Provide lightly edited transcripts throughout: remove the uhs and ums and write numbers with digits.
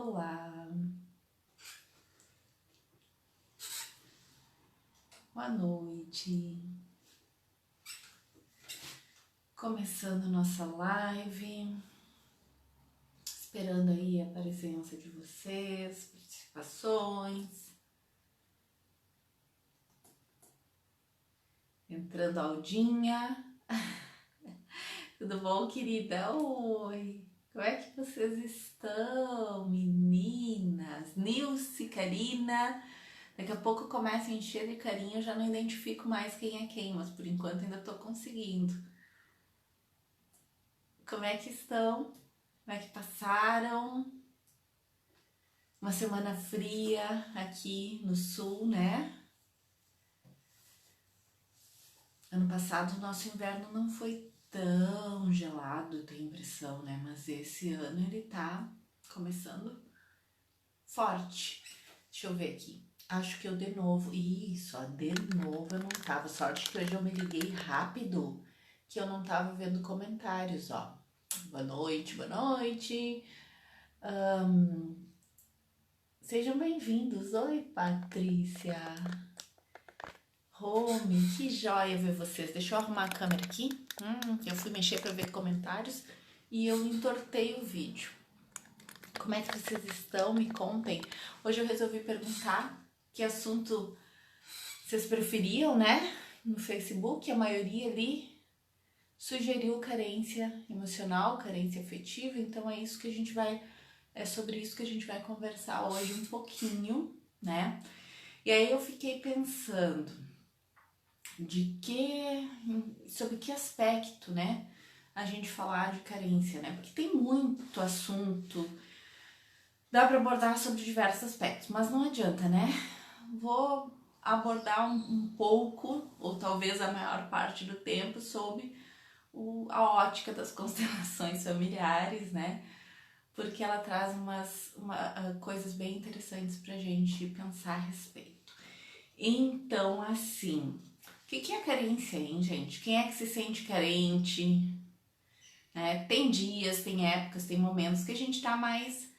Olá, boa noite. Começando nossa live, esperando aí a presença de vocês, participações. Entrando Aldinha. Tudo bom, querida? Oi! Como é que vocês estão, meninas? Nilce, Karina. Daqui a pouco começa a encher de carinho, eu já não identifico mais quem é quem, mas por enquanto ainda tô conseguindo. Como é que estão? Como é que passaram? Uma semana fria aqui no sul, né? Ano passado o nosso inverno não foi tão gelado, eu tenho a impressão, né? Mas esse ano ele tá começando forte. Deixa eu ver aqui. Acho que eu de novo. Isso, ó, de novo eu não tava. Sorte que hoje eu me liguei rápido, que eu não tava vendo comentários, ó. Boa noite, boa noite. Sejam bem-vindos. Oi, Patrícia. Rome, que joia ver vocês. Deixa eu arrumar a câmera aqui. Eu fui mexer para ver comentários e eu entortei o vídeo. Como é que vocês estão? Me contem. Hoje eu resolvi perguntar que assunto vocês preferiam, né? No Facebook, a maioria ali sugeriu carência emocional, carência afetiva. Então é sobre isso que a gente vai conversar hoje um pouquinho, né? E aí eu fiquei pensando sobre que aspecto, né, a gente falar de carência, né? Porque tem muito assunto, dá para abordar sobre diversos aspectos, mas não adianta, né? Vou abordar um pouco, ou talvez a maior parte do tempo, sobre a ótica das constelações familiares, né? Porque ela traz coisas bem interessantes pra gente pensar a respeito. Então, assim, o que é carência, hein, gente? Quem é que se sente carente? Tem dias, tem épocas, tem momentos que a gente tá mais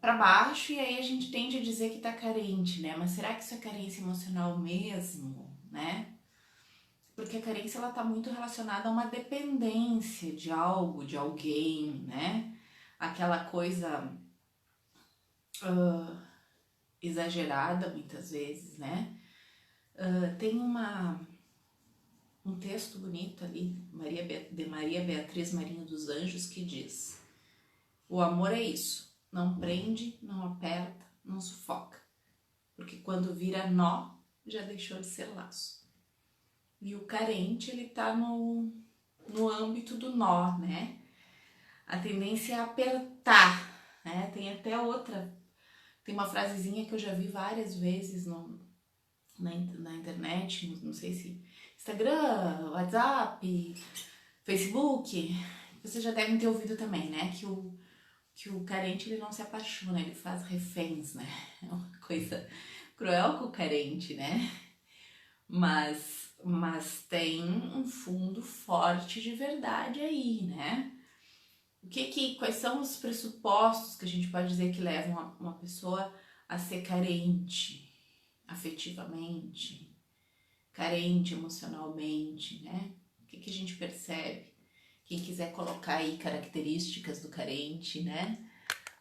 pra baixo e aí a gente tende a dizer que tá carente, né? Mas será que isso é carência emocional mesmo, né? Porque a carência, ela tá muito relacionada a uma dependência de algo, de alguém, né? Aquela coisa exagerada, muitas vezes, né? Tem um texto bonito ali, de Maria Beatriz Marinho dos Anjos, que diz: o amor é isso, não prende, não aperta, não sufoca, porque quando vira nó, já deixou de ser laço. E o carente, ele tá no âmbito do nó, né? A tendência é apertar, né? Tem uma frasezinha que eu já vi várias vezes na internet, não sei se Instagram, WhatsApp, Facebook, vocês já devem ter ouvido também, né? Que o carente, ele não se apaixona, ele faz reféns, né? É uma coisa cruel com o carente, né? Mas tem um fundo forte de verdade aí, né? Quais são os pressupostos que a gente pode dizer que levam uma pessoa a ser carente afetivamente, carente emocionalmente, né? O que a gente percebe? Quem quiser colocar aí características do carente, né?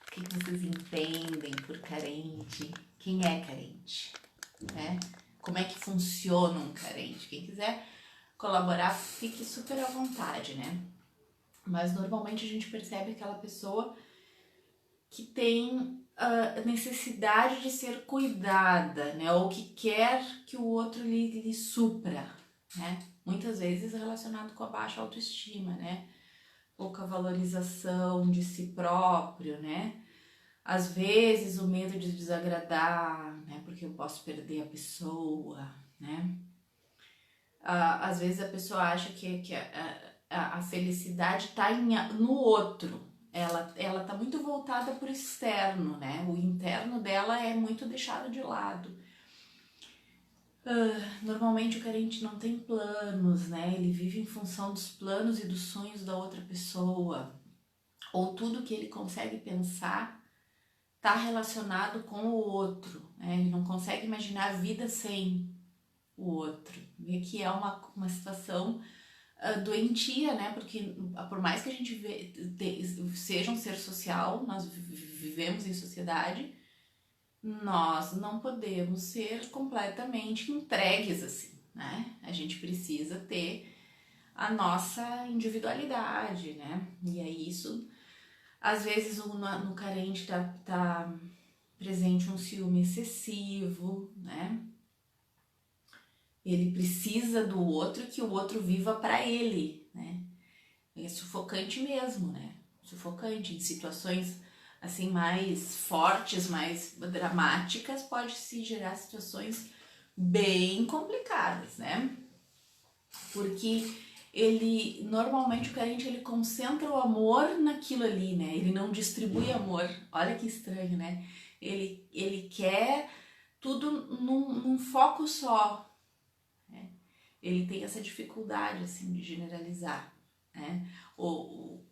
O que vocês entendem por carente? Quem é carente, né? Como é que funciona um carente? Quem quiser colaborar, fique super à vontade, né? Mas normalmente a gente percebe aquela pessoa que tem a necessidade de ser cuidada, né? Ou que quer que o outro lhe supra, né? Muitas vezes relacionado com a baixa autoestima, né? Pouca valorização de si próprio, né? Às vezes o medo de desagradar, né? Porque eu posso perder a pessoa, né? Às vezes a pessoa acha que a felicidade está no outro. Ela tá muito voltada para o externo, né? O interno dela é muito deixado de lado. Normalmente o carente não tem planos, né? Ele vive em função dos planos e dos sonhos da outra pessoa. Ou tudo que ele consegue pensar está relacionado com o outro, né? Ele não consegue imaginar a vida sem o outro. E que é uma situação doentia, né? Porque por mais que a gente seja um ser social, nós vivemos em sociedade, nós não podemos ser completamente entregues assim, né? A gente precisa ter a nossa individualidade, né? E aí isso, às vezes no carente tá presente um ciúme excessivo, né? Ele precisa do outro, que o outro viva para ele, né? É sufocante mesmo, né? Sufocante. Em situações assim mais fortes, mais dramáticas, pode se gerar situações bem complicadas, né? Porque normalmente o carente, ele concentra o amor naquilo ali, né? Ele não distribui amor. Olha que estranho, né? Ele quer tudo num foco só, né? Ele tem essa dificuldade, assim, de generalizar, né? Ou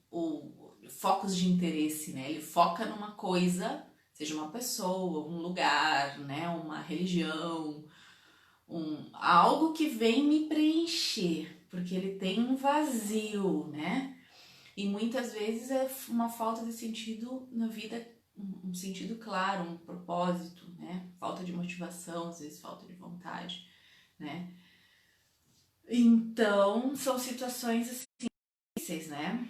focos de interesse, né? Ele foca numa coisa, seja uma pessoa, um lugar, né? Uma religião, algo que vem me preencher, porque ele tem um vazio, né? E muitas vezes é uma falta de sentido na vida, um sentido claro, um propósito, né? Falta de motivação, às vezes falta de vontade, né? Então, são situações assim difíceis, né?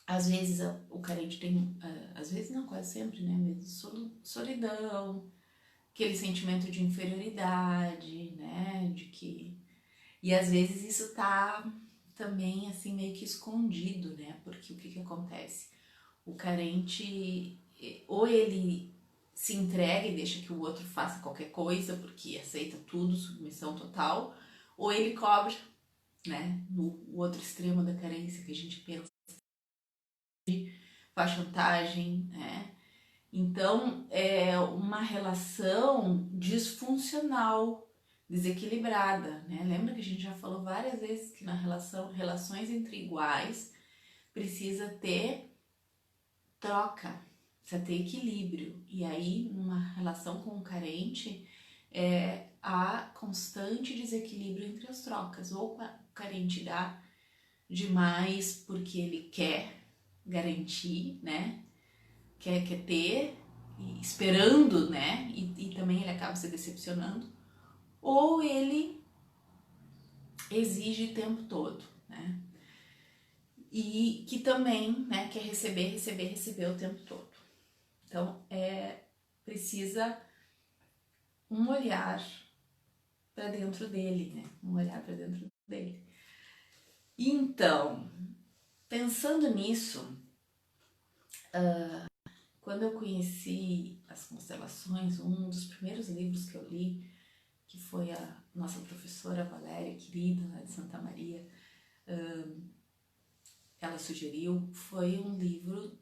Às vezes o carente tem, às vezes não, quase sempre, né? Medo de solidão, aquele sentimento de inferioridade, né? De que... E às vezes isso tá também assim meio que escondido, né? Porque o que acontece? O carente, ou ele se entrega e deixa que o outro faça qualquer coisa porque aceita tudo, submissão total, ou ele cobra, né? O outro extremo da carência que a gente pensa, faz chantagem, né? Então é uma relação disfuncional, desequilibrada, né? Lembra que a gente já falou várias vezes que na relações entre iguais precisa ter troca, precisa ter equilíbrio. E aí, numa relação com o carente, há constante desequilíbrio entre as trocas. Ou o carente dá demais porque ele quer garantir, né? Quer ter, esperando, né? E também ele acaba se decepcionando. Ou ele exige o tempo todo, né? E que também, né, quer receber o tempo todo. Então, precisa um olhar para dentro dele, né? Um olhar para dentro dele. Então, pensando nisso, quando eu conheci as constelações, um dos primeiros livros que eu li, que foi a nossa professora Valéria, querida, lá de Santa Maria, ela sugeriu, foi um livro,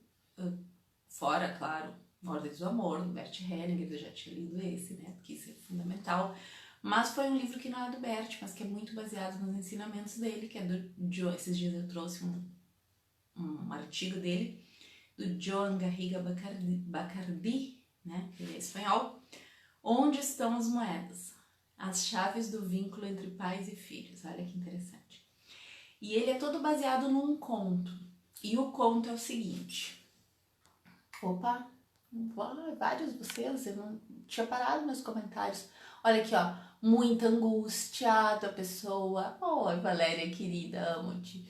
fora, claro, Ordens do Amor, do Bert Hellinger. Eu já tinha lido esse, né, porque isso é fundamental, mas foi um livro que não é do Bert, mas que é muito baseado nos ensinamentos dele, que é do Joe. Esses dias eu trouxe um artigo dele, do Joan Garriga Bacardi, né, que ele é espanhol. Onde estão as moedas? As chaves do vínculo entre pais e filhos. Olha que interessante. E ele é todo baseado num conto. E o conto é o seguinte. Opa, vários de vocês, eu não tinha parado meus comentários. Olha aqui, ó. Muita angústia da pessoa. Oi, Valéria, querida, amo-te.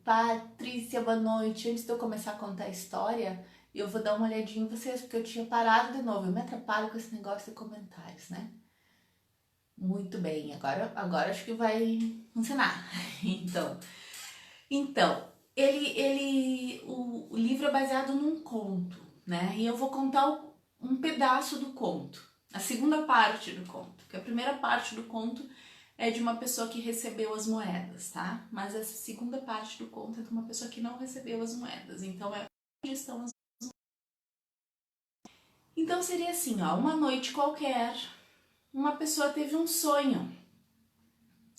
Patrícia, boa noite. Antes de eu começar a contar a história, eu vou dar uma olhadinha em vocês, porque eu tinha parado de novo. Eu me atrapalho com esse negócio de comentários, né? Muito bem, agora acho que vai funcionar. Então o livro é baseado num conto, né? E eu vou contar um pedaço do conto, a segunda parte do conto, porque a primeira parte do conto é de uma pessoa que recebeu as moedas, tá? Mas essa segunda parte do conto é de uma pessoa que não recebeu as moedas. Então onde estão as... Então seria assim, ó, uma noite qualquer, uma pessoa teve um sonho.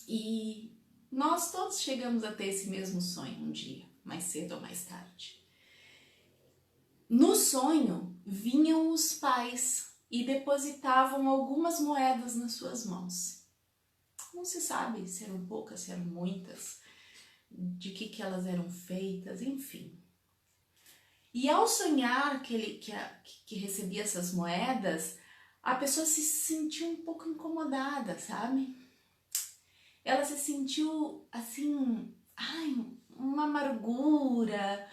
E nós todos chegamos a ter esse mesmo sonho um dia, mais cedo ou mais tarde. No sonho, vinham os pais e depositavam algumas moedas nas suas mãos. Não se sabe se eram poucas, se eram muitas, de que elas eram feitas, enfim. E ao sonhar que recebia essas moedas, a pessoa se sentiu um pouco incomodada, sabe? Ela se sentiu assim, uma amargura,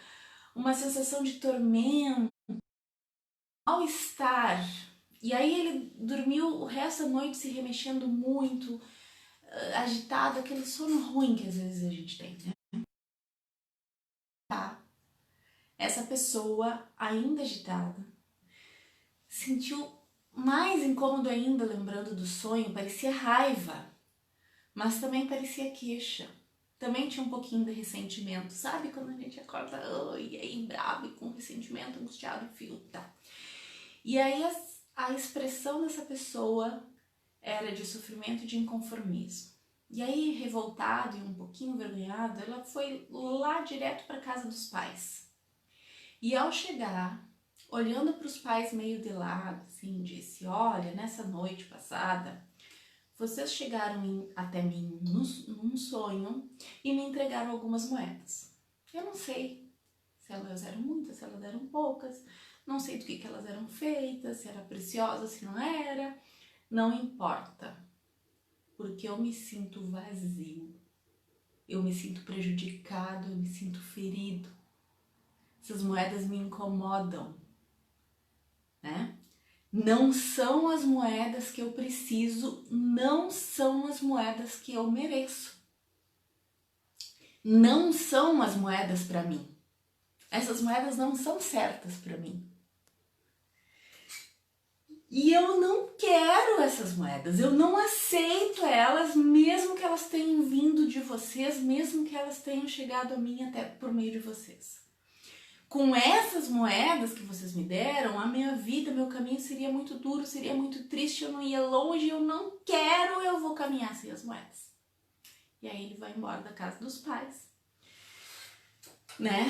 uma sensação de tormento, mal-estar. E aí ele dormiu o resto da noite se remexendo muito, agitado, aquele sono ruim que às vezes a gente tem, né? Tá. Essa pessoa, ainda agitada, sentiu mais incômodo ainda lembrando do sonho, parecia raiva, mas também parecia queixa. Também tinha um pouquinho de ressentimento, sabe? Quando a gente acorda, e aí bravo e com ressentimento, angustiado, enfim, tá. E aí a expressão dessa pessoa era de sofrimento e de inconformismo. E aí, revoltado e um pouquinho envergonhado, ela foi lá direto para casa dos pais. E ao chegar, olhando para os pais meio de lado, assim, disse: olha, nessa noite passada, vocês chegaram até mim num sonho e me entregaram algumas moedas. Eu não sei se elas eram muitas, se elas eram poucas, não sei do que elas eram feitas, se era preciosa, se não era, não importa, porque eu me sinto vazio, eu me sinto prejudicado, eu me sinto ferido. Essas moedas me incomodam, né? Não são as moedas que eu preciso, não são as moedas que eu mereço. Não são as moedas para mim. Essas moedas não são certas para mim. E eu não quero essas moedas, eu não aceito elas, mesmo que elas tenham vindo de vocês, mesmo que elas tenham chegado a mim até por meio de vocês. Com essas moedas que vocês me deram, a minha vida, meu caminho seria muito duro, seria muito triste, eu não ia longe, eu não quero, eu vou caminhar sem as moedas. E aí ele vai embora da casa dos pais, né?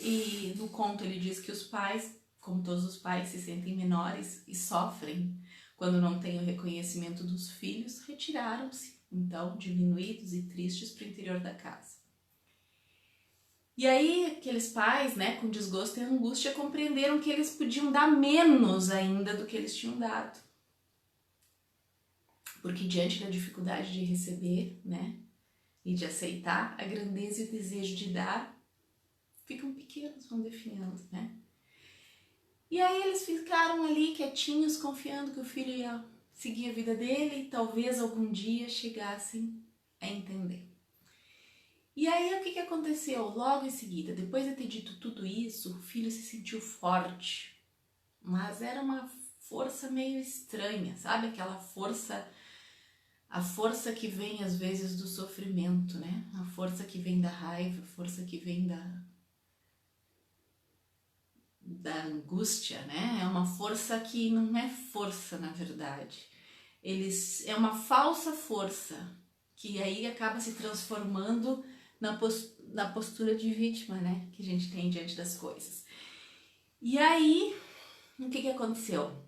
E no conto ele diz que os pais, como todos os pais, se sentem menores e sofrem quando não têm o reconhecimento dos filhos, retiraram-se, então, diminuídos e tristes para o interior da casa. E aí, aqueles pais, né, com desgosto e angústia, compreenderam que eles podiam dar menos ainda do que eles tinham dado. Porque diante da dificuldade de receber, né, e de aceitar, a grandeza e o desejo de dar ficam pequenos, vão definhando, né? E aí eles ficaram ali quietinhos, confiando que o filho ia seguir a vida dele e talvez algum dia chegassem a entender. E aí o que aconteceu? Logo em seguida, depois de ter dito tudo isso, o filho se sentiu forte, mas era uma força meio estranha, sabe? Aquela força, a força que vem às vezes do sofrimento, né? A força que vem da raiva, a força que vem da angústia, né? É uma força que não é força, na verdade. É uma falsa força, que aí acaba se transformando na postura de vítima, né? Que a gente tem diante das coisas. E aí, o que aconteceu?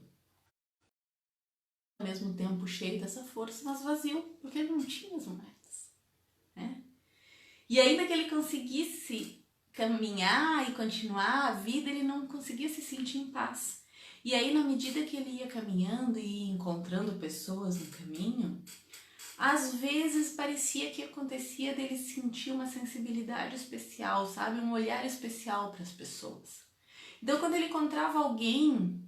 Ao mesmo tempo cheio dessa força, mas vazio, porque ele não tinha as moedas, né? E ainda que ele conseguisse caminhar e continuar a vida, ele não conseguia se sentir em paz. E aí, na medida que ele ia caminhando e encontrando pessoas no caminho, às vezes parecia que acontecia dele sentir uma sensibilidade especial, sabe? Um olhar especial para as pessoas. Então, quando ele encontrava alguém,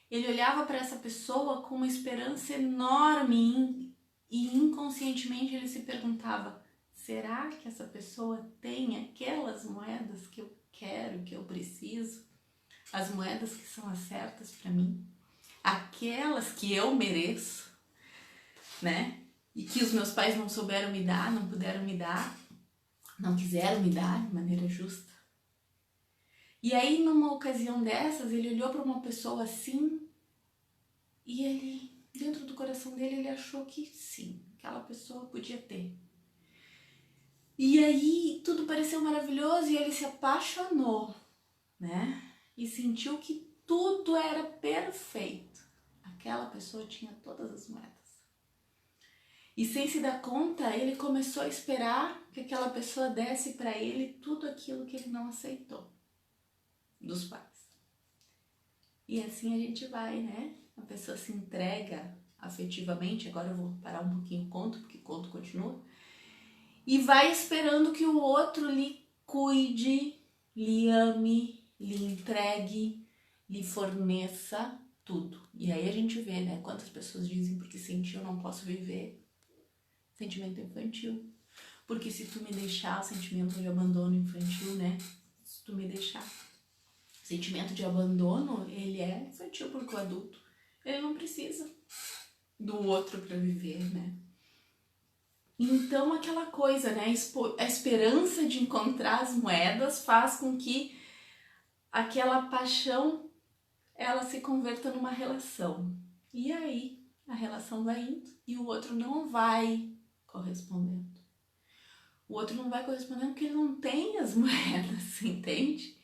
ele olhava para essa pessoa com uma esperança enorme e inconscientemente ele se perguntava: será que essa pessoa tem aquelas moedas que eu quero, que eu preciso? As moedas que são as certas para mim? Aquelas que eu mereço, né? E que os meus pais não souberam me dar, não puderam me dar, não quiseram me dar de maneira justa. E aí, numa ocasião dessas, ele olhou para uma pessoa assim e ele, dentro do coração dele, ele achou que sim, aquela pessoa podia ter. E aí, tudo pareceu maravilhoso e ele se apaixonou, né? e sentiu que tudo era perfeito. Aquela pessoa tinha todas as moedas. E sem se dar conta, ele começou a esperar que aquela pessoa desse para ele tudo aquilo que ele não aceitou dos pais. E assim a gente vai, né? A pessoa se entrega afetivamente, agora eu vou parar um pouquinho o conto, porque o conto continua, e vai esperando que o outro lhe cuide, lhe ame, lhe entregue, lhe forneça tudo. E aí a gente vê, né? Quantas pessoas dizem porque senti eu não posso viver. Sentimento infantil. Porque se tu me deixar, sentimento de abandono infantil, né? Se tu me deixar. Sentimento de abandono, ele é infantil porque o adulto, ele não precisa do outro para viver, né? Então aquela coisa, né? A esperança de encontrar as moedas faz com que aquela paixão, ela se converta numa relação. E aí a relação vai indo e o outro não vai correspondendo. O outro não vai correspondendo porque ele não tem as moedas, entende?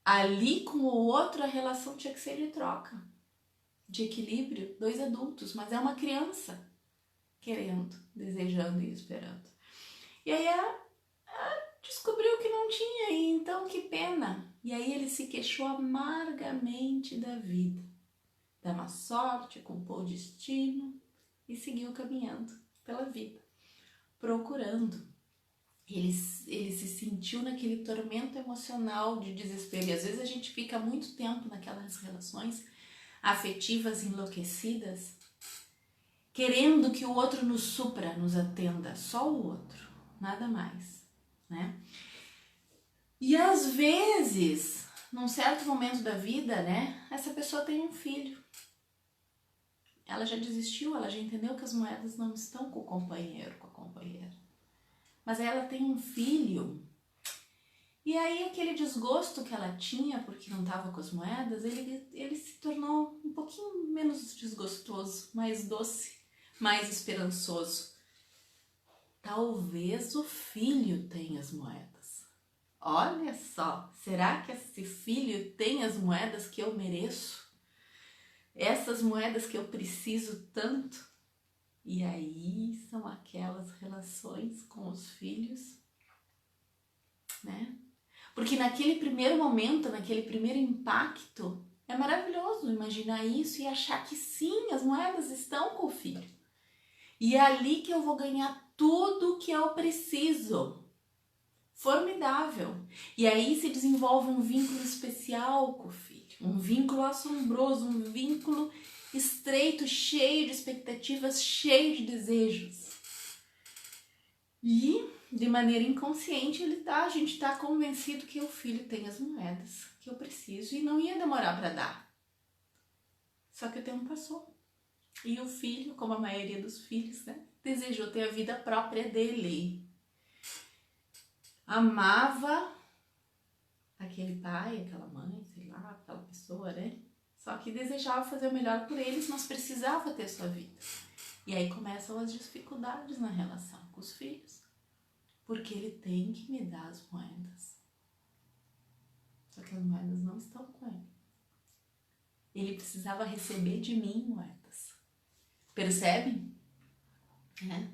Ali com o outro a relação tinha que ser de troca, de equilíbrio, dois adultos, mas é uma criança querendo, desejando e esperando. E aí ela descobriu que não tinha, e então que pena. E aí ele se queixou amargamente da vida, da má sorte, culpou o destino e seguiu caminhando pela vida, procurando. Ele se sentiu naquele tormento emocional de desespero. E às vezes a gente fica muito tempo naquelas relações afetivas enlouquecidas, querendo que o outro nos supra, nos atenda. Só o outro, nada mais, né? E às vezes, num certo momento da vida, né, essa pessoa tem um filho. Ela já desistiu, ela já entendeu que as moedas não estão com o companheiro, com a companheira. Mas ela tem um filho, e aí aquele desgosto que ela tinha porque não estava com as moedas, ele se tornou um pouquinho menos desgostoso, mais doce, mais esperançoso. Talvez o filho tenha as moedas. Olha só, será que esse filho tem as moedas que eu mereço? Essas moedas que eu preciso tanto? E aí são aquelas relações com os filhos, né? Porque naquele primeiro momento, naquele primeiro impacto, é maravilhoso imaginar isso e achar que sim, as moedas estão com o filho. E é ali que eu vou ganhar tudo que eu preciso. Formidável. E aí se desenvolve um vínculo especial com o filho. Um vínculo assombroso, um vínculo estreito, cheio de expectativas, cheio de desejos. E, de maneira inconsciente, a gente está convencido que o filho tem as moedas que eu preciso e não ia demorar para dar. Só que o tempo passou. E o filho, como a maioria dos filhos, né, desejou ter a vida própria dele. Amava aquele pai, aquela mãe, sei lá, aquela pessoa, né? Só que desejava fazer o melhor por eles, mas precisava ter sua vida. E aí começam as dificuldades na relação com os filhos. Porque ele tem que me dar as moedas. Só que as moedas não estão com ele. Ele precisava receber de mim moedas. Percebe? É.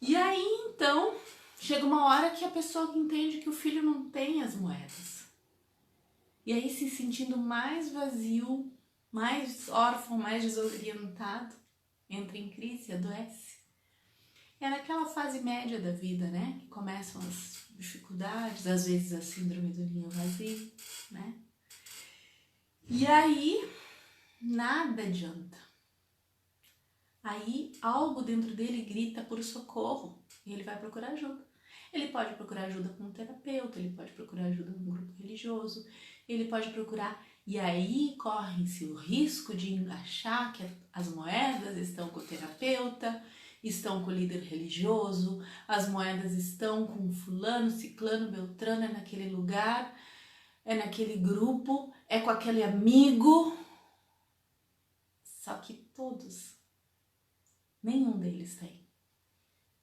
E aí, então, chega uma hora que a pessoa entende que o filho não tem as moedas. E aí, se sentindo mais vazio, mais órfão, mais desorientado, entra em crise, adoece. É naquela fase média da vida, né? Que começam as dificuldades, às vezes a síndrome do ninho vazio, né? E aí, nada adianta. Aí, algo dentro dele grita por socorro e ele vai procurar ajuda. Ele pode procurar ajuda com um terapeuta, ele pode procurar ajuda com um grupo religioso, ele pode procurar... E aí corre-se o risco de achar que as moedas estão com o terapeuta, estão com o líder religioso, as moedas estão com fulano, ciclano, beltrano, é naquele lugar, é naquele grupo, é com aquele amigo. Só que todos, nenhum deles tem.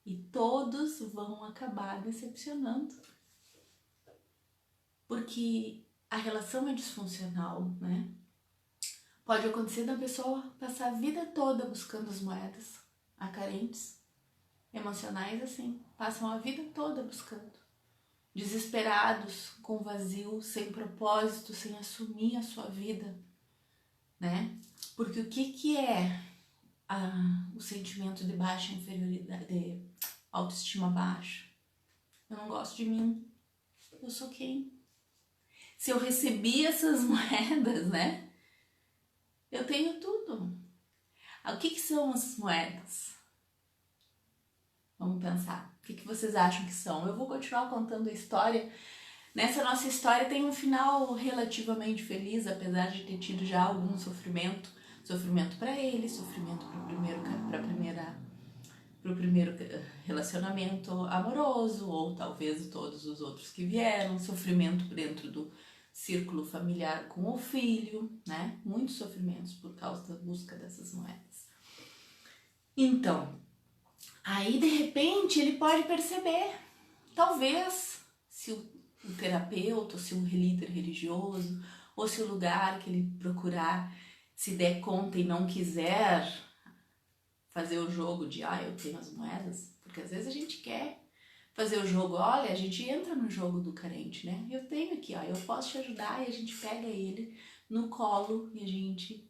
E todos vão acabar decepcionando. porque a relação é disfuncional, né? Pode acontecer da pessoa passar a vida toda buscando as moedas. Há carentes emocionais assim, passam a vida toda buscando. Desesperados, com vazio, sem propósito, sem assumir a sua vida, né? Porque o que é o sentimento de baixa inferioridade, de autoestima baixa? Eu não gosto de mim. Eu sou quem? Se eu recebi essas moedas, né? Eu tenho tudo. O que são essas moedas? Vamos pensar. O que vocês acham que são? Eu vou continuar contando a história. Nessa nossa história tem um final relativamente feliz, apesar de ter tido já algum sofrimento. Sofrimento para ele, sofrimento para o primeiro relacionamento amoroso, ou talvez todos os outros que vieram, sofrimento dentro do círculo familiar com o filho, né? Muitos sofrimentos por causa da busca dessas moedas. Então, aí de repente ele pode perceber, talvez, se o terapeuta, ou se o líder religioso, ou se o lugar que ele procurar se der conta e não quiser fazer o jogo de, eu tenho as moedas, porque às vezes a gente quer fazer o jogo, olha, a gente entra no jogo do carente, né? Eu tenho aqui, eu posso te ajudar, e a gente pega ele no colo e a gente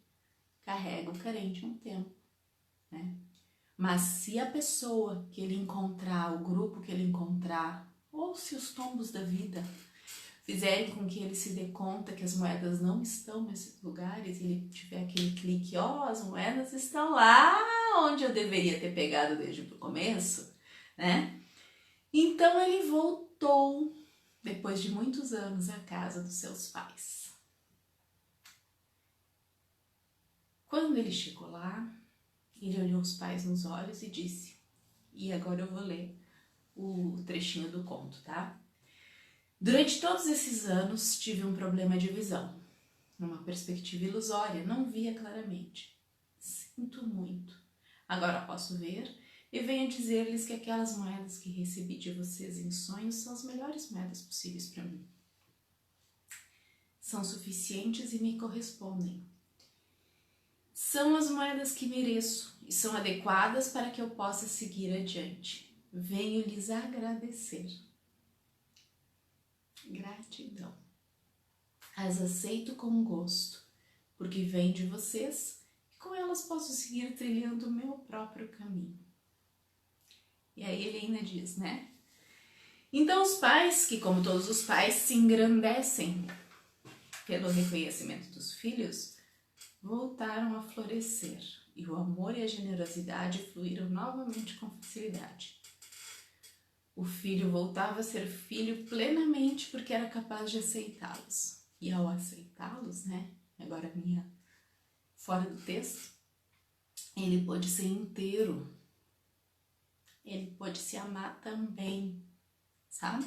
carrega o carente um tempo, né? Mas se a pessoa que ele encontrar, o grupo que ele encontrar, ou se os tombos da vida fizerem com que ele se dê conta que as moedas não estão nesses lugares, e ele tiver aquele clique, as moedas estão lá onde eu deveria ter pegado desde o começo, né? Então ele voltou, depois de muitos anos, à casa dos seus pais. Quando ele chegou lá, ele olhou os pais nos olhos e disse, e agora eu vou ler o trechinho do conto, tá? Durante todos esses anos tive um problema de visão, uma perspectiva ilusória, não via claramente. Sinto muito. Agora posso ver e venho dizer-lhes que aquelas moedas que recebi de vocês em sonhos são as melhores moedas possíveis para mim. São suficientes e me correspondem. São as moedas que mereço e são adequadas para que eu possa seguir adiante. Venho lhes agradecer. Gratidão. As aceito com gosto, porque vêm de vocês e com elas posso seguir trilhando o meu próprio caminho. E aí ele ainda diz, né? Então os pais, que como todos os pais se engrandecem pelo reconhecimento dos filhos, voltaram a florescer e o amor e a generosidade fluíram novamente com facilidade. O filho voltava a ser filho plenamente porque era capaz de aceitá-los. E ao aceitá-los, né? Agora minha fora do texto, ele pôde ser inteiro. Ele pôde se amar também, sabe?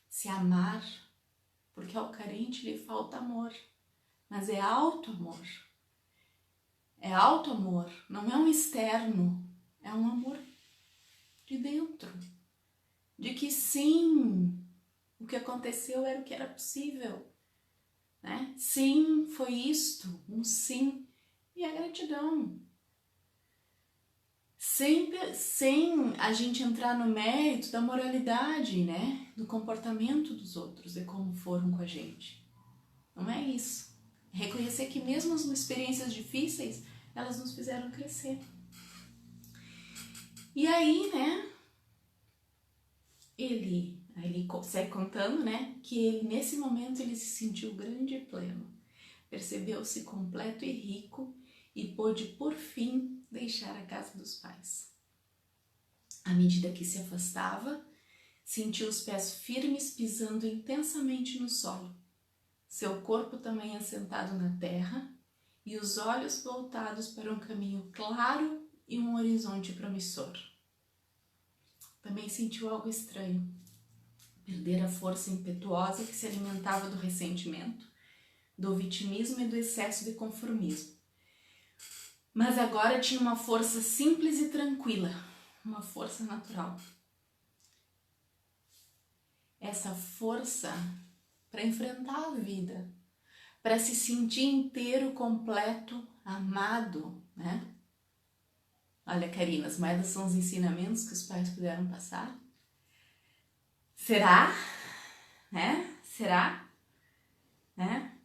Se amar, porque ao carente lhe falta amor. Mas é auto-amor. É auto-amor, não é um externo, é um amor de dentro. De que sim, o que aconteceu era o que era possível, né? Sim, foi isto, um sim. E a gratidão. Sempre sem a gente entrar no mérito da moralidade, né? Do comportamento dos outros, de como foram com a gente. Não é isso. Reconhecer que mesmo as experiências difíceis, elas nos fizeram crescer. E aí, né, ele segue contando, né, que ele, nesse momento ele se sentiu grande e pleno. Percebeu-se completo e rico e pôde, por fim, deixar a casa dos pais. À medida que se afastava, sentiu os pés firmes pisando intensamente no solo. Seu corpo também assentado na terra e os olhos voltados para um caminho claro e um horizonte promissor. Também sentiu algo estranho. Perder a força impetuosa que se alimentava do ressentimento, do vitimismo e do excesso de conformismo. Mas agora tinha uma força simples e tranquila, uma força natural. Essa força para enfrentar a vida, para se sentir inteiro, completo, amado, né? Olha, Karina, as moedas são os ensinamentos que os pais puderam passar. Será? Né? Será? Né?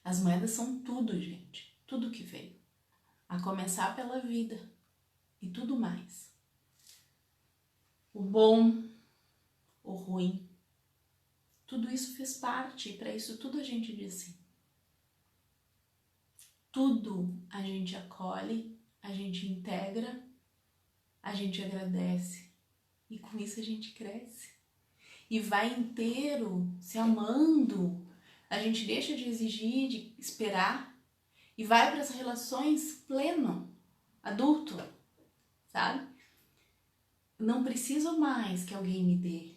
As moedas são tudo, gente. Tudo que veio. A começar pela vida e tudo mais. O bom, o ruim, tudo isso fez parte e para isso tudo a gente diz sim. Tudo a gente acolhe, a gente integra, a gente agradece e com isso a gente cresce. E vai inteiro, se amando, a gente deixa de exigir, de esperar e vai para as relações pleno, adulto, sabe? Não preciso mais que alguém me dê.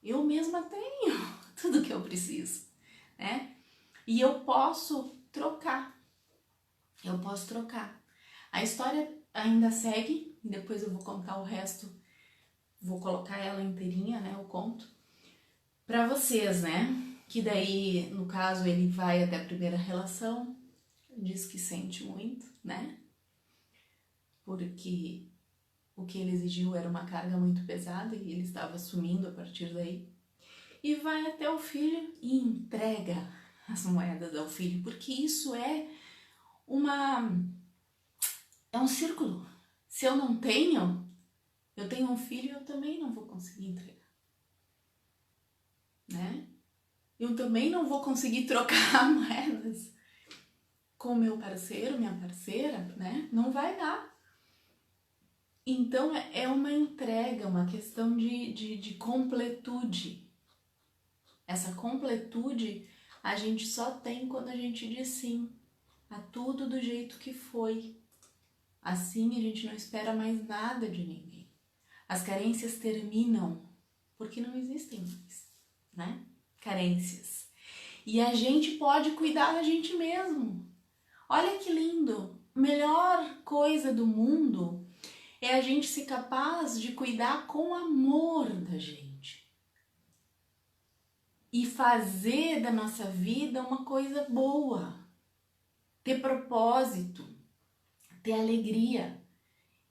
Eu mesma tenho tudo que eu preciso, né? E eu posso trocar. Eu posso trocar. A história ainda segue, e depois eu vou contar o resto, vou colocar ela inteirinha, né, o conto, pra vocês, né? Que daí, no caso, ele vai até a primeira relação, diz que sente muito, né? Porque o que ele exigiu era uma carga muito pesada e ele estava assumindo a partir daí. E vai até o filho e entrega as moedas ao filho, porque isso é um círculo. Se eu não tenho, eu tenho um filho, eu também não vou conseguir entregar, né? Eu também não vou conseguir trocar moedas com meu parceiro, minha parceira, né? Não vai dar. Então é uma entrega, uma questão de completude. Essa completude a gente só tem quando a gente diz sim a tudo do jeito que foi. Assim a gente não espera mais nada de ninguém. As carências terminam porque não existem mais, né? Carências. E a gente pode cuidar da gente mesmo. Olha que lindo! Melhor coisa do mundo é a gente ser capaz de cuidar com amor da gente. E fazer da nossa vida uma coisa boa. Ter propósito, ter alegria.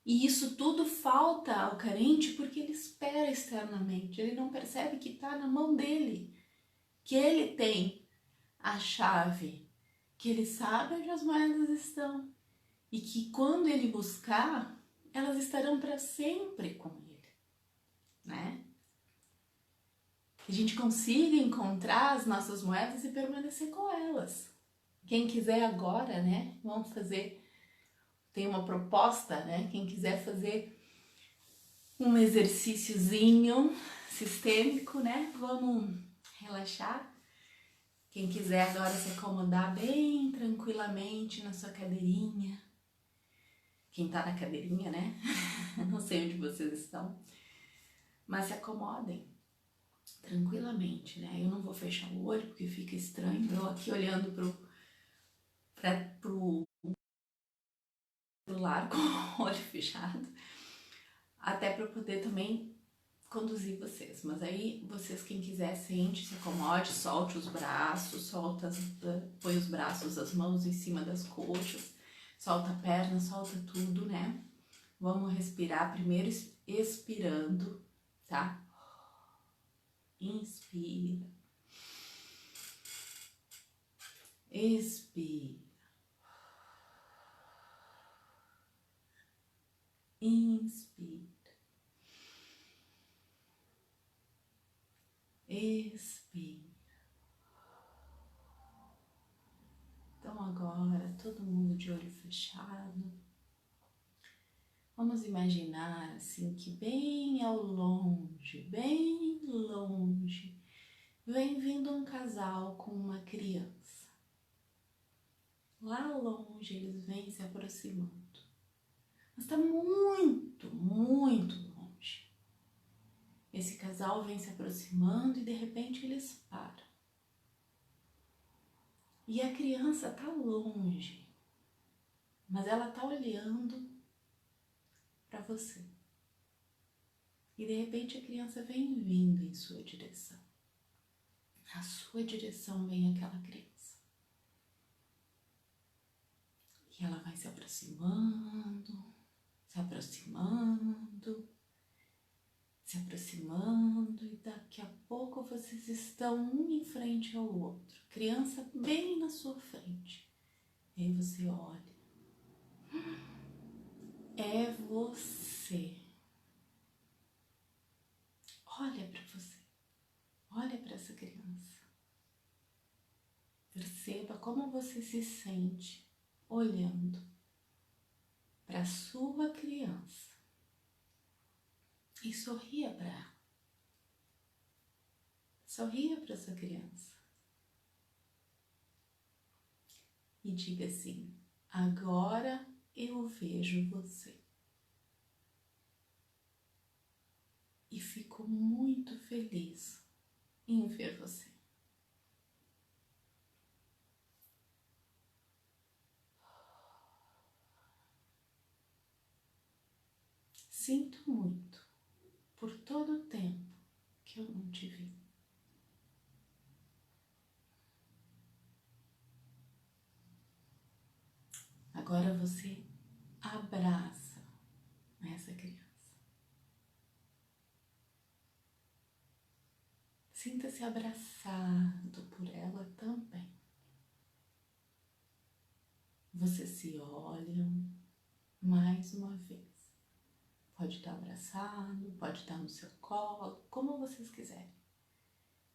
E isso tudo falta ao carente porque ele espera externamente, ele não percebe que está na mão dele, que ele tem a chave, que ele sabe onde as moedas estão e que quando ele buscar, elas estarão para sempre com ele, né? Que a gente consiga encontrar as nossas moedas e permanecer com elas. Quem quiser agora, né? Vamos fazer, tem uma proposta, né? Quem quiser fazer um exercíciozinho sistêmico, né? Vamos relaxar. Quem quiser agora se acomodar bem tranquilamente na sua cadeirinha. Quem tá na cadeirinha, né? Não sei onde vocês estão. Mas se acomodem tranquilamente, né? Eu não vou fechar o olho porque fica estranho. Eu aqui olhando pro celular com o olho fechado. Até para poder também conduzir vocês, mas aí vocês, quem quiser, sente, se acomode, solte os braços, põe os braços, as mãos em cima das coxas, solta a perna, solta tudo, né? Vamos respirar primeiro expirando, tá? Inspira, expira, inspira, expira. Então agora, todo mundo de olho fechado. Vamos imaginar assim que bem ao longe, bem longe, vem vindo um casal com uma criança. Lá longe eles vêm se aproximando. Mas está muito, muito longe. Esse casal vem se aproximando e de repente eles param. E a criança está longe, mas ela está olhando para você. E de repente a criança vem vindo em sua direção. na sua direção vem aquela criança. E ela vai se aproximando, se aproximando, se aproximando, e daqui a pouco vocês estão um em frente ao outro, criança bem na sua frente. E aí você olha, é você. Olha para você, olha para essa criança. Perceba como você se sente olhando para sua criança e sorria para ela. Sorria para essa criança e diga assim: agora eu vejo você e fico muito feliz em ver você. Sinto muito por todo o tempo que eu não te vi. Agora você abraça essa criança. Sinta-se abraçado por ela também. Vocês se olham mais uma vez. Pode estar abraçado, pode estar no seu colo, como vocês quiserem.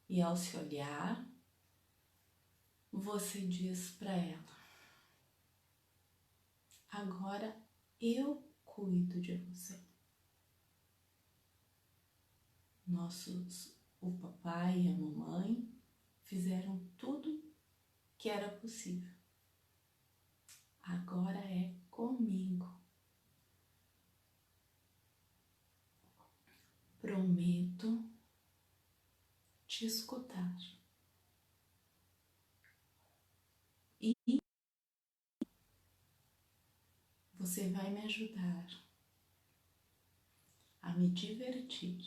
E ao se olhar, você diz para ela: agora eu cuido de você. O papai e a mamãe fizeram tudo que era possível. Agora é comigo. Prometo te escutar. E você vai me ajudar a me divertir,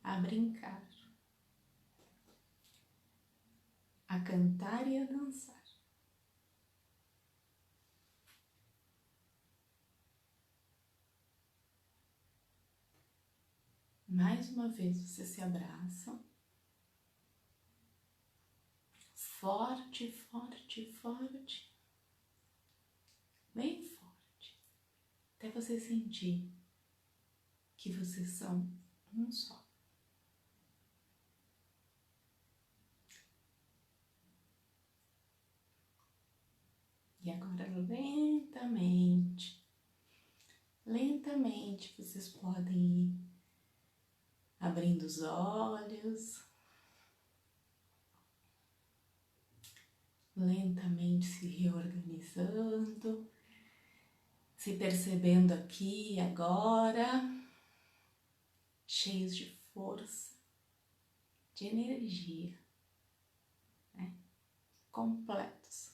a brincar, a cantar e a dançar. Mais uma vez vocês se abraçam. Forte, forte, forte. Bem forte. Até você sentir que vocês são um só. E agora lentamente vocês podem ir abrindo os olhos, lentamente se reorganizando, se percebendo aqui e agora, cheios de força, de energia, né? Completos.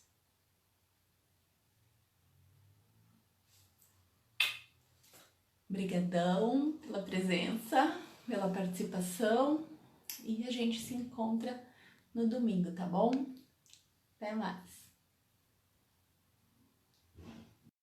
Obrigadão pela presença, pela participação, e a gente se encontra no domingo, tá bom? Até mais!